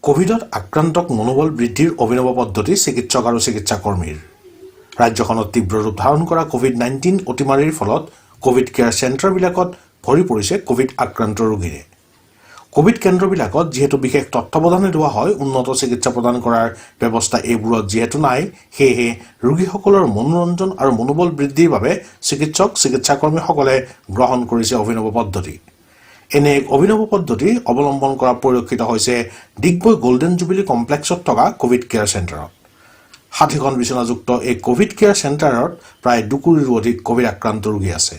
কোভিডত আক্ৰান্তক মনোবল বৃদ্ধিৰ অভিনৱ পদ্ধতি চিকিৎসক আৰু চিকিৎসাকৰ্মীৰ ৰাজ্যখনত তীব্ৰ ৰূপ ধাৰণ কৰা কোভিড-19 অতিমাৰীৰ ফলত কোভিড কেয়াৰ চেণ্টাৰবিলাকত ভৰি পৰিছে কোভিড আক্ৰান্ত ৰোগীৰে। কোভিড কেন্দ্ৰবিলাকত যিহেতু বিশেষ তত্ত্বাৱধানে লোৱা হয়, উন্নত চিকিৎসা প্ৰদান কৰাৰ ব্যৱস্থা এইবোৰত যিহেতু নাই, সেয়েহে ৰোগীসকলৰ মনোৰঞ্জন আৰু মনোবল বৃদ্ধিৰ বাবে চিকিৎসক চিকিৎসাকৰ্মীসকলে গ্ৰহণ কৰিছে অভিনৱ পদ্ধতি। এনে এক অভিনৱ পদ্ধতি অৱলম্বন কৰা পৰিলক্ষিত হৈছে ডিগবৈ গোল্ডেন জুবিলি কমপ্লেক্সত থকা কোভিড কেয়াৰ চেণ্টাৰত। 60খন বিচনাযুক্ত এই কোভিড কেয়াৰ চেণ্টাৰত প্ৰায় 2 কোটিৰো অধিক কোভিড আক্ৰান্ত ৰোগী আছে।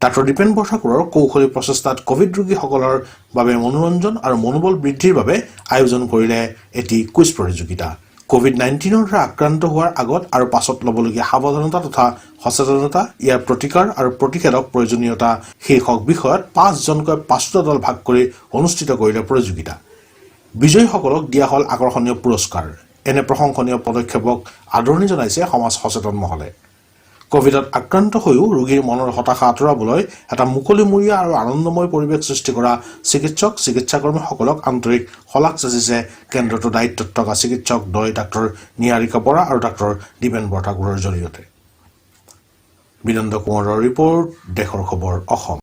ডাক্তৰ দীপেন বৰঠাকুৰৰ কৌশলী প্ৰচেষ্টাত কোভিড ৰোগীসকলৰ বাবে মনোৰঞ্জন আৰু মনোবল বৃদ্ধিৰ বাবে আয়োজন কৰিলে এটি কুইজ প্ৰতিযোগিতা। কোভিড-19ৰ দ্বাৰা আক্ৰান্ত হোৱাৰ আগত আৰু পাছত ল'বলগীয়া সাৱধানতা তথা সচেতনতা, ইয়াৰ প্ৰতিকাৰ আৰু প্ৰতিষেধক প্ৰয়োজনীয়তা শীৰ্ষক বিষয়ত 5জনকৈ 5টা দল ভাগ কৰি অনুষ্ঠিত কৰিলে প্ৰতিযোগিতা। বিজয়ীসকলক দিয়া হ'ল আকৰ্ষণীয় পুৰস্কাৰ। এনে প্ৰশংসনীয় পদক্ষেপক আদৰণি জনাইছে সমাজ সচেতন মহলে। কোভিডত আক্ৰান্ত হৈও ৰোগীৰ মনৰ হতাশা আঁতৰাবলৈ এটা মুকলিমূৰীয়া আৰু আনন্দময় পৰিৱেশ সৃষ্টি কৰা চিকিৎসক চিকিৎসাকৰ্মীসকলক আন্তৰিক শলাগ যাচিছে কেন্দ্ৰটোৰ দায়িত্বত থকা চিকিৎসক দ্বয় ডাক্তৰ নিহাৰিকা বৰা আৰু ডাক্তৰ দীপেন বৰঠাকুৰৰ জৰিয়তে। বিনন্দ কোঁৱৰৰ ৰিপৰ্ট, দেশৰ খবৰ, অসম।